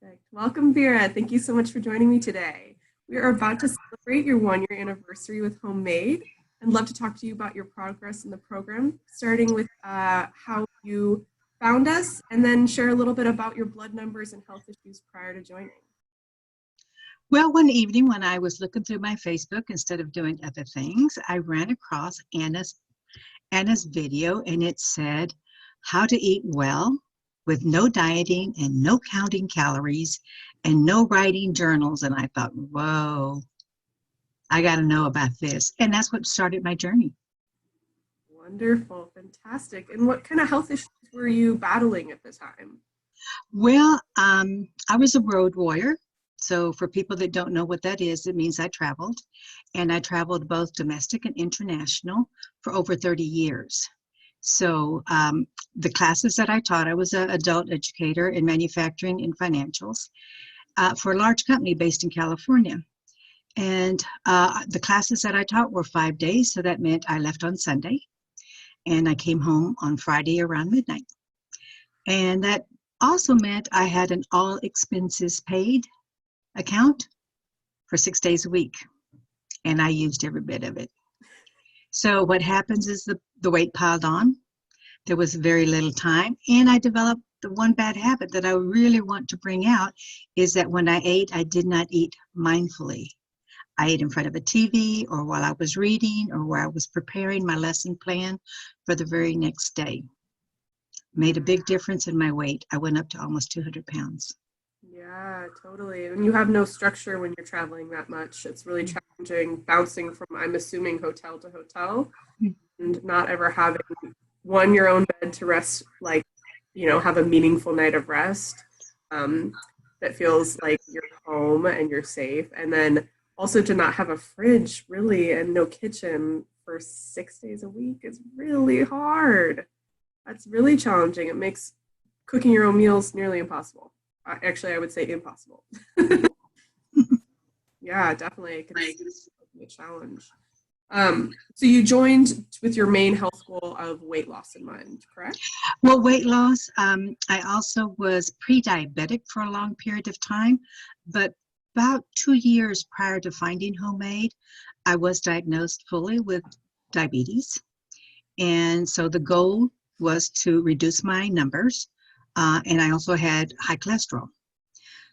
Perfect. Welcome, Vera. Thank you so much for joining me today. We are about to celebrate your 1 year anniversary with Homemade and love to talk to you about your progress in the program, starting with how you found us and then share a little bit about your blood numbers and health issues prior to joining. Well, one evening when I was looking through my Facebook instead of doing other things, I ran across Anna's video, and it said how to eat well with no dieting and no counting calories and no writing journals. And I thought, whoa, I got to know about this. And that's what started my journey. Wonderful. Fantastic. And what kind of health issues were you battling at the time? Well, I was a road warrior. So for people that don't know what that is, it means I traveled. And I traveled both domestic and international for over 30 years. So the classes that I taught, I was an adult educator in manufacturing and financials for a large company based in California. And the classes that I taught were 5 days. So that meant I left on Sunday and I came home on Friday around midnight. And that also meant I had an all expenses paid account for 6 days a week. And I used every bit of it. So what happens is the weight piled on. There was very little time. And I developed the one bad habit that I really want to bring out is that when I ate, I did not eat mindfully. I ate in front of a TV or while I was reading or while I was preparing my lesson plan for the very next day. Made a big difference in my weight. I went up to almost 200 pounds. Yeah, totally. And you have no structure when you're traveling that much. It's really challenging bouncing from, I'm assuming, hotel to hotel and not ever having your own bed to rest, like, have a meaningful night of rest that feels like you're home and you're safe. And then also to not have a fridge really and no kitchen for 6 days a week is really hard. That's really challenging. It makes cooking your own meals nearly impossible. Actually, I would say impossible. Yeah, definitely. It can be a challenge. So you joined with your main health goal of weight loss in mind, correct? Well, weight loss, I also was pre-diabetic for a long period of time, but about 2 years prior to finding Homemade, I was diagnosed fully with diabetes. And so the goal was to reduce my numbers. And I also had high cholesterol.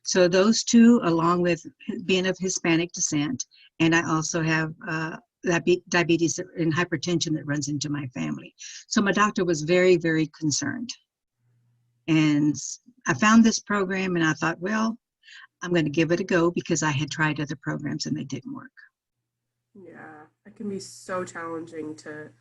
So those two, along with being of Hispanic descent, and I also have diabetes and hypertension that runs into my family. So my doctor was very, very concerned. And I found this program and I thought, well, I'm going to give it a go because I had tried other programs and they didn't work. Yeah, it can be so challenging to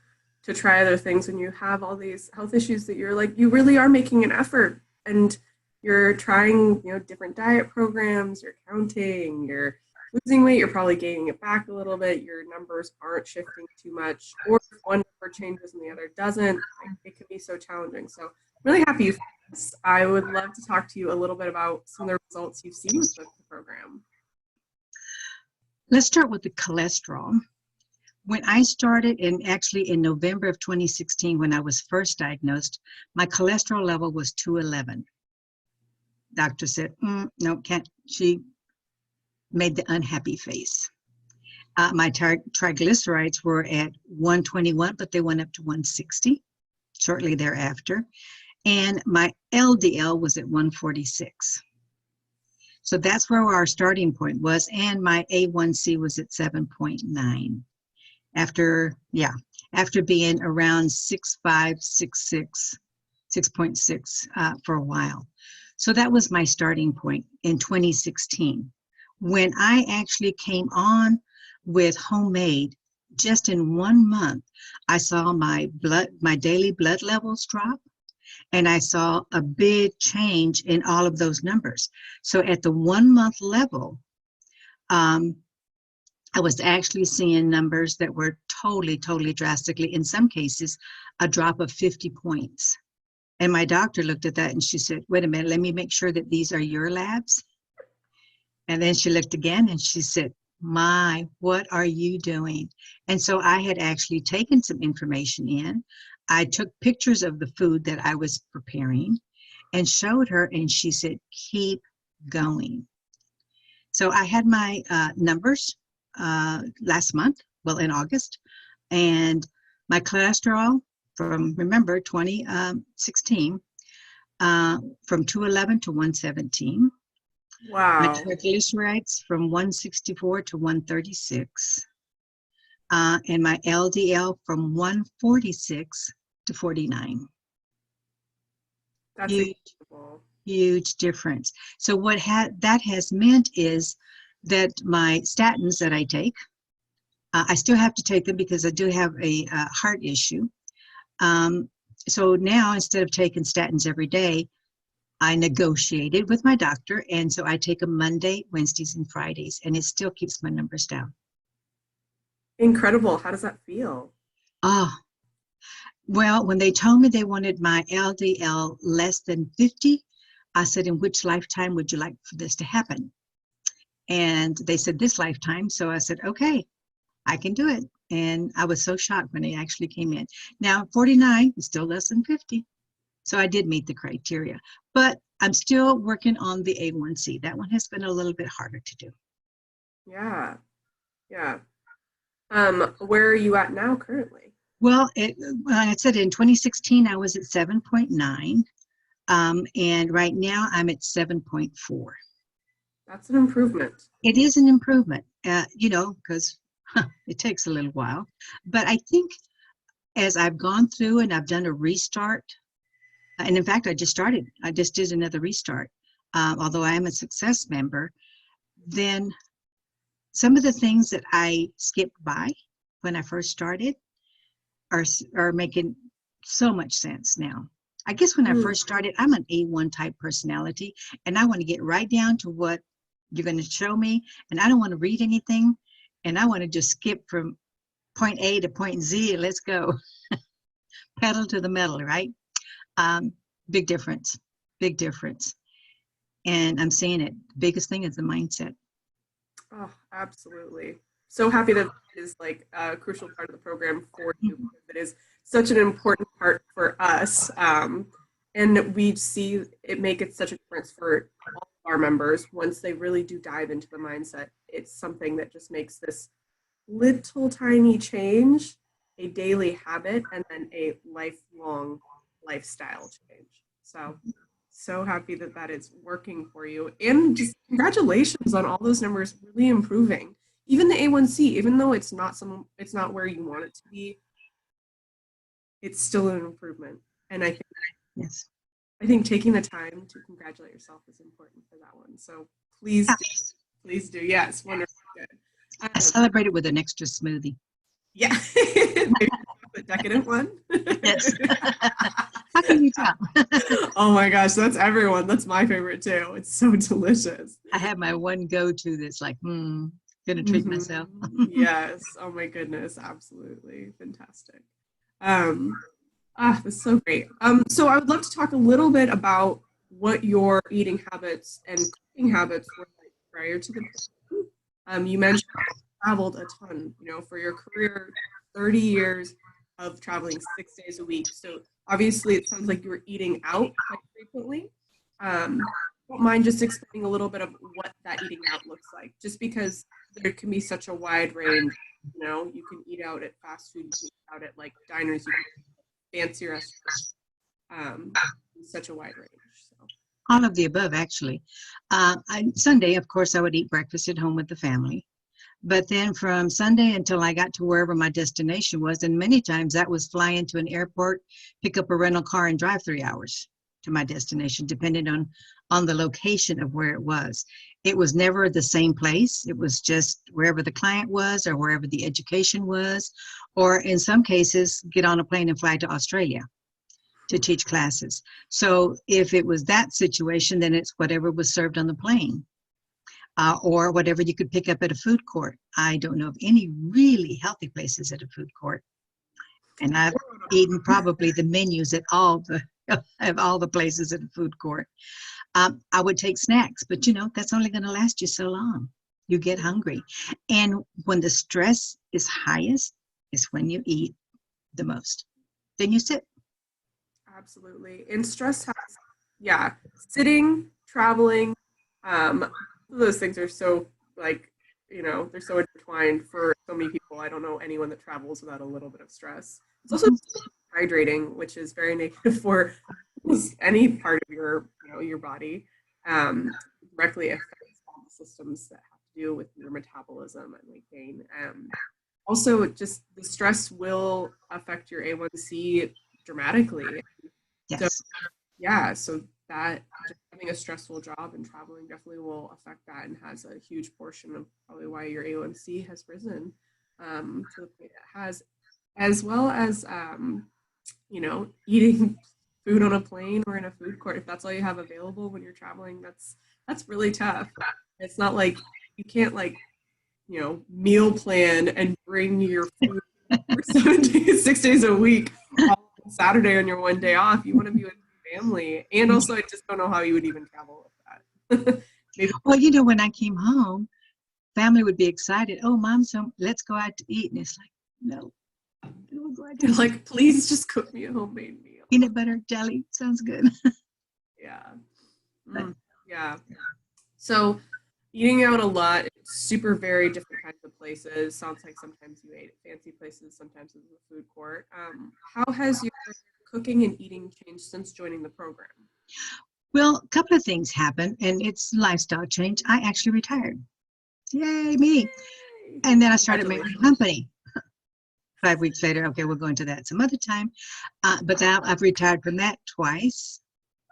try other things when you have all these health issues that you're like, you really are making an effort and you're trying, different diet programs, you're counting, you're losing weight, you're probably gaining it back a little bit, your numbers aren't shifting too much, or if one number changes and the other doesn't, it can be so challenging. So I'm really happy you found this. I would love to talk to you a little bit about some of the results you've seen with the program. Let's start with the cholesterol. When I started, and actually in November of 2016, when I was first diagnosed, my cholesterol level was 211. Doctor said, no, can't. She made the unhappy face. My triglycerides were at 121, but they went up to 160 shortly thereafter. And my LDL was at 146. So that's where our starting point was. And my A1C was at 7.9. After being around 6.5, 6.6, 6.6 for a while. So that was my starting point in 2016. When I actually came on with Homemade, just in 1 month, I saw my daily blood levels drop, and I saw a big change in all of those numbers. So at the 1 month level, I was actually seeing numbers that were totally drastically, in some cases, a drop of 50 points. And my doctor looked at that and she said, wait a minute, let me make sure that these are your labs. And then she looked again and she said, my, what are you doing? And so I had actually taken some information in. I took pictures of the food that I was preparing and showed her, and she said, keep going. So I had my numbers last month, well, in August, and my cholesterol from, remember, 2016, from 211 to 117. My Wow. triglycerides from 164 to 136. And my LDL from 146 to 49. That's Huge, incredible. huge difference. So what that has meant is that my statins that I take, I still have to take them because I do have a heart issue. So now instead of taking statins every day, I negotiated with my doctor, and so I take them Monday, Wednesdays, and Fridays, and it still keeps my numbers down. Incredible. How does that feel? Oh, well, when they told me they wanted my LDL less than 50, I said, in which lifetime would you like for this to happen? And they said, this lifetime. So I said, okay, I can do it. And I was so shocked when they actually came in. Now, 49 is still less than 50. So I did meet the criteria. But I'm still working on the A1C. That one has been a little bit harder to do. Yeah. Yeah. Where are you at now currently? Well, like I said, in 2016, I was at 7.9. And right now I'm at 7.4. That's an improvement. It is an improvement, because it takes a little while. But I think as I've gone through and I've done a restart, and in fact, I just did another restart, although I am a success member, then some of the things that I skipped by when I first started are making so much sense now. I guess when I Mm. first started, I'm an A1 type personality, and I want to get right down to what you're going to show me, and I don't want to read anything, and I want to just skip from point A to point Z, and let's go. Pedal to the metal, right? Um, big difference, big difference. And I'm seeing it. The biggest thing is the mindset. Oh, absolutely. So happy that it is like a crucial part of the program for you. Mhm. It is such an important part for us. And we see it make it such a difference for all of our members once they really do dive into the mindset. It's something that just makes this little tiny change a daily habit and then a lifelong lifestyle change. So, so happy that that is working for you. And just congratulations on all those numbers really improving. Even the A1C, even though it's not where you want it to be, it's still an improvement. And Yes. I think taking the time to congratulate yourself is important for that one. So please Yeah. do, please do. Yes, wonderful. Good. I celebrate it with an extra smoothie. Yeah, maybe the decadent one. Yes. How can you tell? Oh my gosh, that's everyone. That's my favorite too. It's so delicious. I have my one go-to that's like, gonna treat Mhm. myself. Yes. Oh my goodness. Absolutely fantastic. Um, that's so great. So I would love to talk a little bit about what your eating habits and cooking habits were like prior to the program. You mentioned you traveled a ton, for your career, 30 years of traveling 6 days a week. So obviously it sounds like you were eating out quite frequently. Don't mind just explaining a little bit of what that eating out looks like, just because there can be such a wide range. You can eat out at fast food, you can eat out at like diners, you can fancy restaurants, um, such a wide range. So, All of the above, actually. Sunday, of course, I would eat breakfast at home with the family. But then from Sunday until I got to wherever my destination was, and many times that was fly into an airport, pick up a rental car, and drive 3 hours to my destination, depending on the location of where it was. It was never the same place. It was just wherever the client was or wherever the education was, or in some cases, get on a plane and fly to Australia to teach classes. So if it was that situation, then it's whatever was served on the plane. Or whatever you could pick up at a food court. I don't know of any really healthy places at a food court. And I've eaten probably the menus at all the of all the places at a food court. I would take snacks, but that's only going to last you so long. You get hungry. And when the stress is highest is when you eat the most. Then you sit. absolutely. And stress has, yeah, sitting, traveling, Those things are so like, they're so intertwined for so many people. I don't know anyone that travels without a little bit of stress. It's also hydrating, which is very negative for almost any part of your body. Directly affects all the systems that have to do with your metabolism and weight gain. Also, just the stress will affect your A1C dramatically. So Yes. yeah, so that just having a stressful job and traveling definitely will affect that and has a huge portion of probably why your A1C has risen to the point it has, as well as eating food on a plane or in a food court. If that's all you have available when you're traveling, that's really tough. It's not like you can't meal plan and bring your food for 7 days, 6 days a week, all on Saturday on your one day off. You want to be with your family. And also, I just don't know how you would even travel with that. Maybe. Well, when I came home, family would be excited. Oh, Mom's home. Let's go out to eat. And it's like, no. You're like, please just cook me a homemade meal. Peanut butter, jelly. Sounds good. Yeah. Yeah. So eating out a lot, super very different kinds of places. Sounds like sometimes you ate at fancy places, sometimes it's a food court. How has your cooking and eating changed since joining the program? Well, a couple of things happened, and it's lifestyle change. I actually retired. Yay, me. And then I started my own company. 5 weeks later, okay, we'll go into that some other time. But now I've retired from that twice.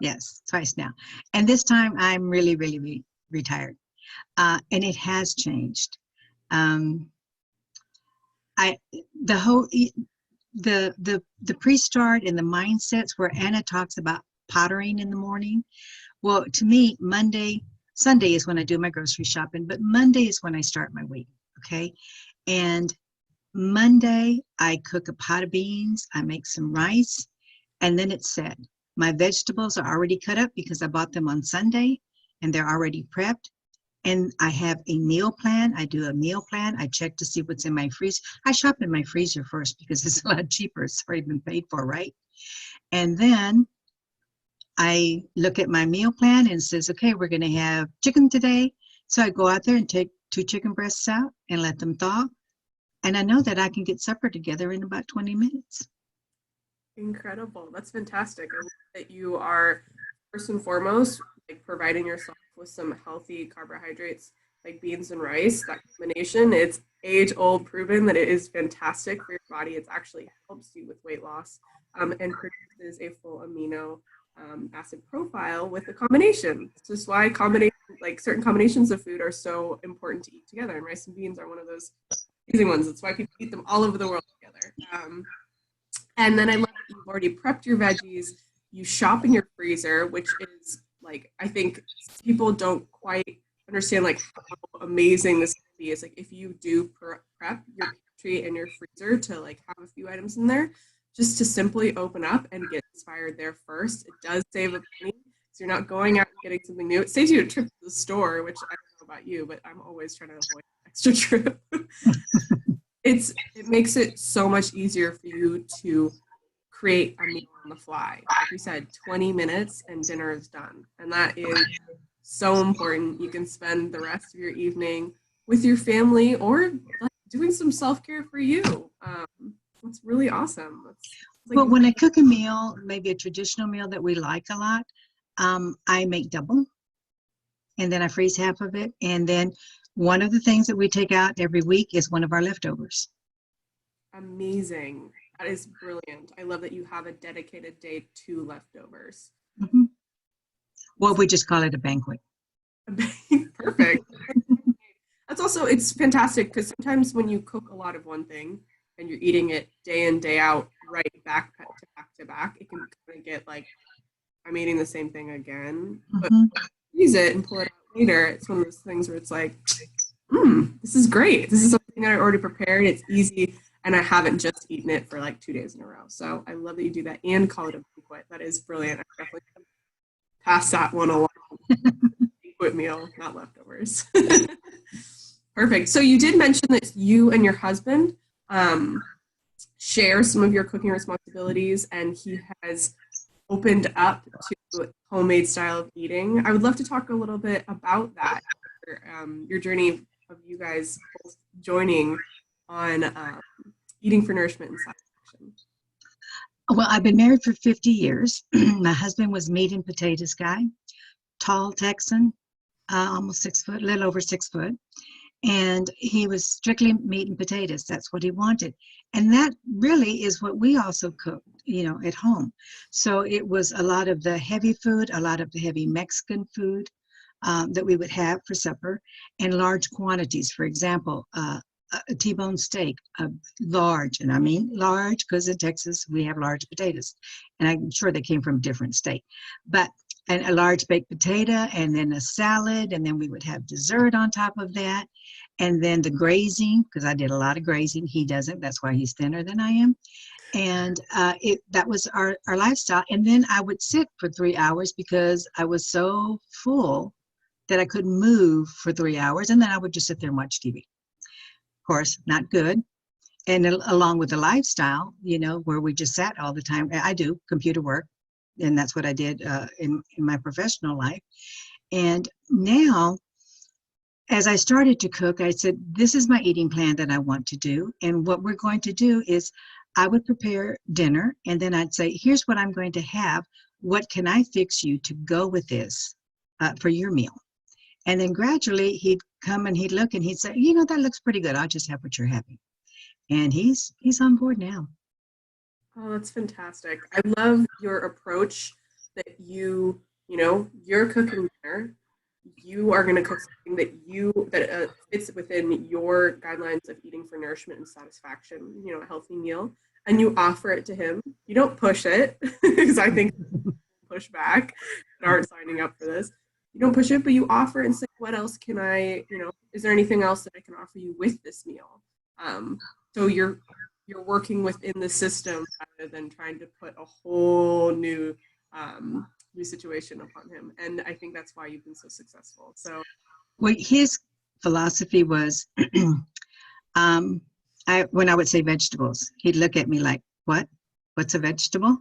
Yes, twice now. And this time I'm really, really retired. And it has changed. The pre-start and the mindsets where Anna talks about pottering in the morning. Well, to me, Sunday is when I do my grocery shopping, but Monday is when I start my week. Okay. And Monday, I cook a pot of beans, I make some rice, and then it's set. My vegetables are already cut up because I bought them on Sunday, and they're already prepped. And I have a meal plan. I do a meal plan. I check to see what's in my freezer. I shop in my freezer first because it's a lot cheaper. It's already been paid for, right? And then I look at my meal plan and it says, okay, we're going to have chicken today. So I go out there and take 2 chicken breasts out and let them thaw. And I know that I can get supper together in about 20 minutes. Incredible. That's fantastic. I love that you are, first and foremost, like providing yourself with some healthy carbohydrates like beans and rice. That combination, it's age-old proven that it is fantastic for your body. It actually helps you with weight loss and produces a full amino acid profile with the combination. This is why certain combinations of food are so important to eat together. And rice and beans are one of those amazing ones. That's why people eat them all over the world together. And then I love that you've already prepped your veggies. You shop in your freezer, which is like, I think people don't quite understand like how amazing this can be. It's like if you do prep your pantry and your freezer to like have a few items in there, just to simply open up and get inspired there first. It does save a penny. So you're not going out and getting something new. It saves you a trip to the store, which I don't know about you, but I'm always trying to avoid an extra trip. It makes it so much easier for you to create a meal on the fly. Like you said, 20 minutes and dinner is done. And that is so important. You can spend the rest of your evening with your family or like, doing some self-care for you. That's really awesome. Well, when I cook a meal, maybe a traditional meal that we like a lot, I make double and then I freeze half of it. And then one of the things that we take out every week is one of our leftovers. Amazing. That is brilliant. I love that you have a dedicated day to leftovers. Mm-hmm. Well, we just call it a banquet. Perfect. That's also, it's fantastic because sometimes when you cook a lot of one thing and you're eating it day in, day out, right back to back, it can kind of get like, I'm eating the same thing again. But use it and pull it out later. It's one of those things where it's like, this is great. This is something that I already prepared. It's easy. And I haven't just eaten it for like 2 days in a row. So I love that you do that and call it a banquet. That is brilliant. I definitely pass that one along. Banquet meal, not leftovers. Perfect. So you did mention that you and your husband share some of your cooking responsibilities, and he has opened up to homemade style of eating. I would love to talk a little bit about that, your journey of you guys both joining on eating for nourishment and satisfaction. Well, I've been married for 50 years. My husband was meat and potatoes guy, tall Texan, almost 6 foot, a little over 6 foot. And he was strictly meat and potatoes. That's what he wanted. And that really is what we also cooked, at home. So it was a lot of the heavy food, a lot of the heavy Mexican food that we would have for supper in large quantities. For example, a T-bone steak, large, and I mean large because in Texas we have large potatoes. And I'm sure they came from a different state. But and a large baked potato, and then a salad, and then we would have dessert on top of that. And then the grazing, because I did a lot of grazing. He doesn't. That's why he's thinner than I am. And that was our lifestyle. And then I would sit for 3 hours because I was so full that I couldn't move for 3 hours. And then I would just sit there and watch TV. Of course, not good. And along with the lifestyle, where we just sat all the time. I do computer work, and that's what I did in my professional life. And now, as I started to cook, I said, this is my eating plan that I want to do. And what we're going to do is I would prepare dinner, and then I'd say, here's what I'm going to have. What can I fix you to go with this for your meal? And then gradually he'd come and he'd look and he'd say, that looks pretty good. I'll just have what you're having. And he's on board now. Oh, that's fantastic. I love your approach that you're cooking dinner. You are going to cook something that fits within your guidelines of eating for nourishment and satisfaction, a healthy meal, and you offer it to him. You don't push it, because I think push back that aren't signing up for this. You don't push it, but you offer it and say, what else can I, is there anything else that I can offer you with this meal? So you're working within the system rather than trying to put a whole new situation upon him. And I think that's why you've been so successful. So, well, his philosophy was, when I would say vegetables, he'd look at me like, what? What's a vegetable?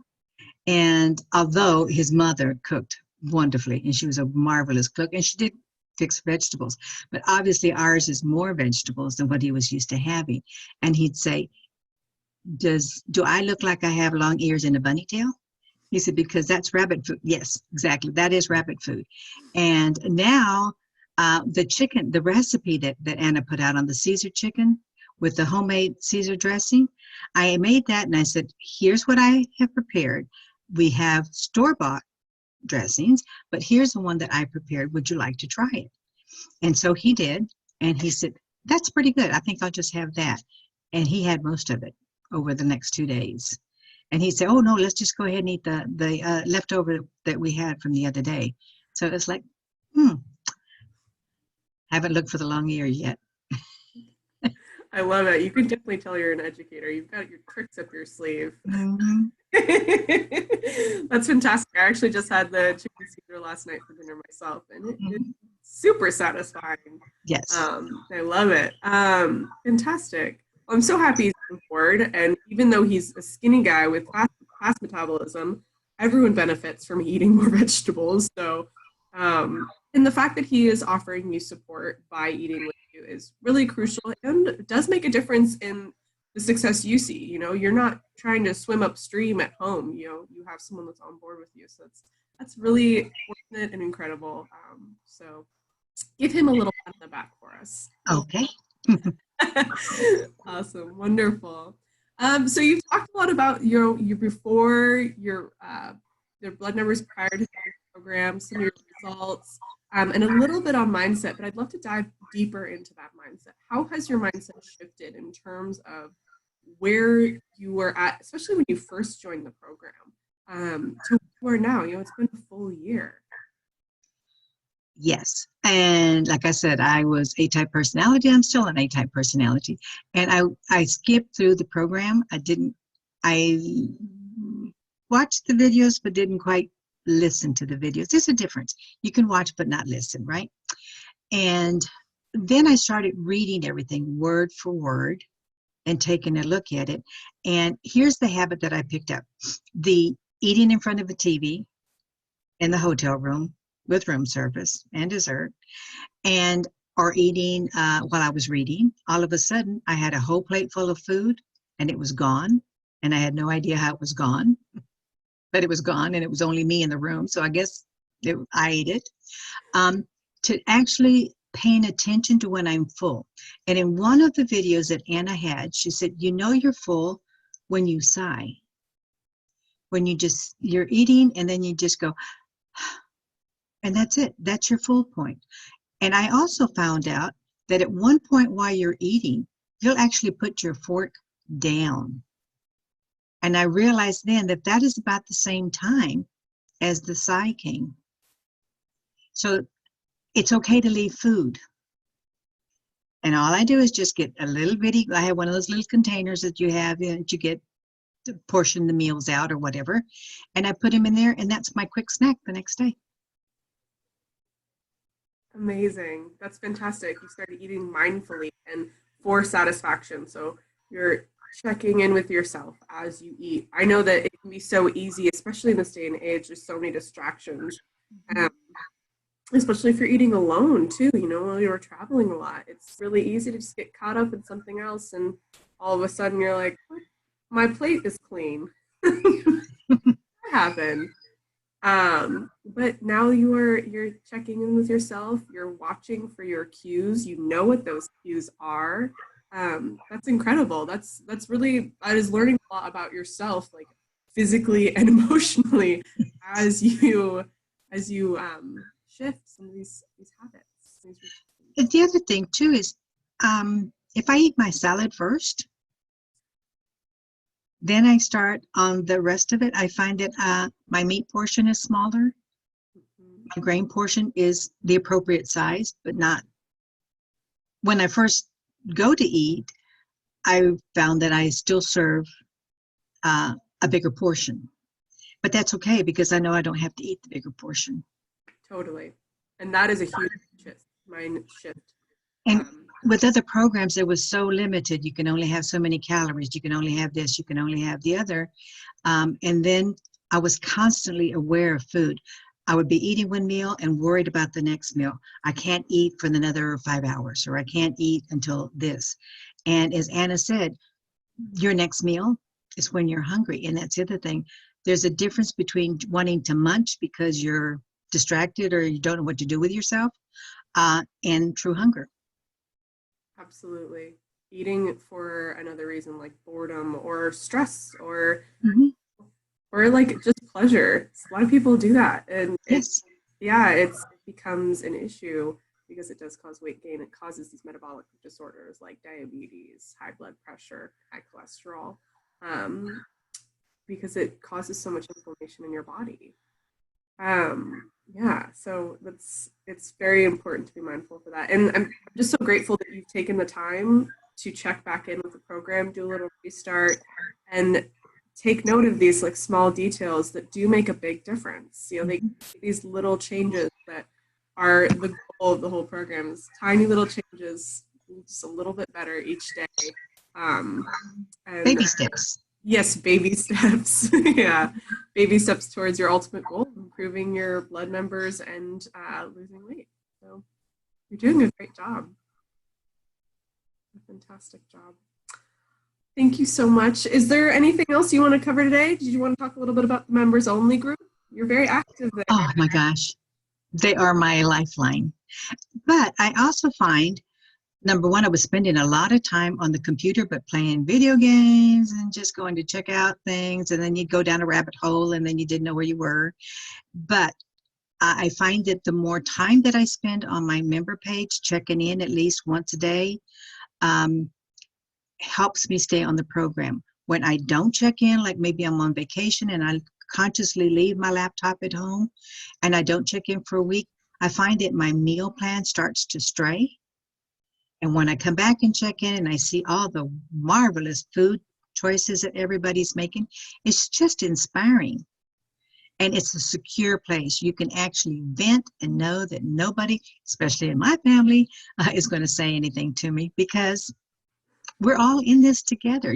And although his mother cooked wonderfully, and she was a marvelous cook, and she did fix vegetables, but obviously ours is more vegetables than what he was used to having. And he'd say, do I look like I have long ears and a bunny tail? He said, because that's rabbit food. Yes, exactly. That is rabbit food. And now the recipe that Anna put out on the Caesar chicken with the homemade Caesar dressing, I made that and I said, here's what I have prepared. We have store-bought dressings, but here's the one that I prepared. Would you like to try it? And so he did. And he said, that's pretty good. I think I'll just have that. And he had most of it over the next 2 days. And he said, oh, no, let's just go ahead and eat the leftover that we had from the other day. So it's like, haven't looked for the long ear yet. I love it. You can definitely tell you're an educator. You've got your tricks up your sleeve. Mm-hmm. That's fantastic. I actually just had the chicken Caesar last night for dinner myself, and it's super satisfying. Yes. I love it. Fantastic. I'm so happy he's on board, and even though he's a skinny guy with fast metabolism, everyone benefits from eating more vegetables. So, and the fact that he is offering you support by eating with you is really crucial, and does make a difference in the success you see. You're not trying to swim upstream at home. You have someone that's on board with you. So that's really fortunate and incredible. So give him a little pat on the back for us. Okay. Awesome. Wonderful. So you've talked a lot about your blood numbers prior to the program, some of your results, and a little bit on mindset, but I'd love to dive deeper into that mindset. How has your mindset shifted in terms of where you were at, especially when you first joined the program, to where now? It's been a full year. Yes. And like I said, I was A-type personality. I'm still an A-type personality. And I skipped through the program. I watched the videos, but didn't quite listen to the videos. There's a difference. You can watch, but not listen, right? And then I started reading everything word for word and taking a look at it. And here's the habit that I picked up. The eating in front of the TV, in the hotel room with room service and dessert, and or eating while I was reading. All of a sudden, I had a whole plate full of food, and it was gone, and I had no idea how it was gone, but it was gone, and it was only me in the room, so I guess I ate it. Um, to actually paying attention to when I'm full. And in one of the videos that Anna had, she said, you know you're full when you sigh. When you're eating and then you just go, and that's it. That's your full point. And I also found out that at one point while you're eating, you'll actually put your fork down. And I realized then that that is about the same time as the sigh came. So it's okay to leave food. And all I do is just get a little bitty, I have one of those little containers that you have that you get to portion the meals out or whatever. And I put them in there, and that's my quick snack the next day. Amazing. That's fantastic. You started eating mindfully and for satisfaction. So you're checking in with yourself as you eat. I know that it can be so easy, especially in this day and age. There's so many distractions. Especially if you're eating alone too, while you're traveling a lot. It's really easy to just get caught up in something else, and all of a sudden you're like, my plate is clean. What happened? But now you're checking in with yourself, you're watching for your cues, you know what those cues are. That's incredible. That is learning a lot about yourself, like physically and emotionally, as you shift some of these habits. And the other thing too is, if I eat my salad first, then I start on the rest of it. I find that my meat portion is smaller. My grain portion is the appropriate size, but not. When I first go to eat, I found that I still serve a bigger portion. But that's okay because I know I don't have to eat the bigger portion. Totally. And that is a huge mind shift. And with other programs, it was so limited. You can only have so many calories. You can only have this. You can only have the other. And then I was constantly aware of food. I would be eating one meal and worried about the next meal. I can't eat for another 5 hours, or I can't eat until this. And as Anna said, your next meal is when you're hungry. And that's the other thing. There's a difference between wanting to munch because you're distracted or you don't know what to do with yourself, and true hunger. Absolutely. Eating for another reason, like boredom or stress or like just pleasure. A lot of people do that, and yes, it becomes an issue because it does cause weight gain. It causes these metabolic disorders like diabetes, high blood pressure, high cholesterol, because it causes so much inflammation in your body. So it's very important to be mindful for that. And I'm just so grateful that you've taken the time to check back in with the program, do a little restart, and take note of these like small details that do make a big difference. These little changes that are the goal of the whole program is tiny little changes, just a little bit better each day. And baby steps. Yes, baby steps. Yeah, baby steps towards your ultimate goal, improving your blood numbers and losing weight. So you're doing a great job. A fantastic job. Thank you so much. Is there anything else you want to cover today? Did you want to talk a little bit about the members only group? You're very active there. Oh my gosh, they are my lifeline. But I also find, number one, I was spending a lot of time on the computer, but playing video games and just going to check out things. And then you'd go down a rabbit hole and then you didn't know where you were. But I find that the more time that I spend on my member page, checking in at least once a day, helps me stay on the program. When I don't check in, like maybe I'm on vacation and I consciously leave my laptop at home and I don't check in for a week, I find that my meal plan starts to stray. And when I come back and check in and I see all the marvelous food choices that everybody's making, it's just inspiring. And it's a secure place. You can actually vent and know that nobody, especially in my family, is going to say anything to me because we're all in this together.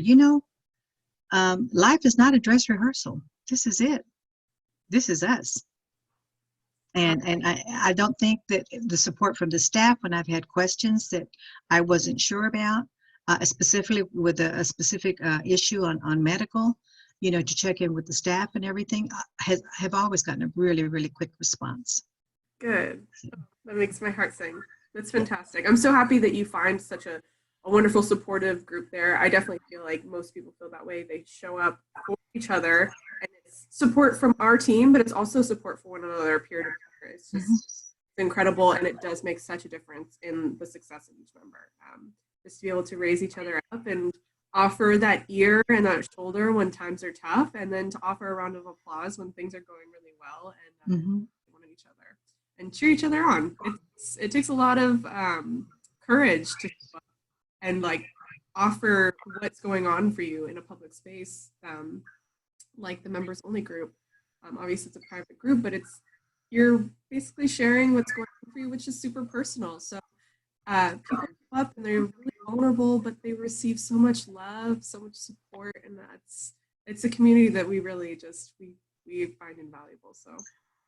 Life is not a dress rehearsal. This is it. This is us. And I don't think that the support from the staff when I've had questions that I wasn't sure about, specifically with a specific issue on medical, you know, to check in with the staff and everything, have always gotten a really, really quick response. Good. That makes my heart sing. That's fantastic. I'm so happy that you find such a wonderful supportive group there. I definitely feel like most people feel that way. They show up for each other, and it's support from our team, but it's also support for one another, peer to peer. It's just incredible, and it does make such a difference in the success of each member. Just to be able to raise each other up and offer that ear and that shoulder when times are tough, and then to offer a round of applause when things are going really well, and one of each other and cheer each other on. It takes a lot of courage to show up and like offer what's going on for you in a public space, like the members only group. Obviously it's a private group, but you're basically sharing what's going on for you, which is super personal. So people come up and they're really vulnerable, but they receive so much love, so much support, and it's a community that we really we find invaluable. So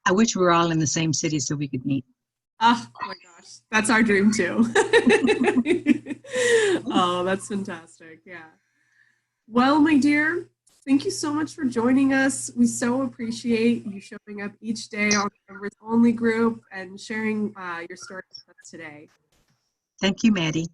I wish we were all in the same city so we could meet. oh my gosh, that's our dream too. Oh, that's fantastic. Yeah. Well, my dear, thank you so much for joining us. We so appreciate you showing up each day on the Members Only group and sharing your story with us today. Thank you, Maddie.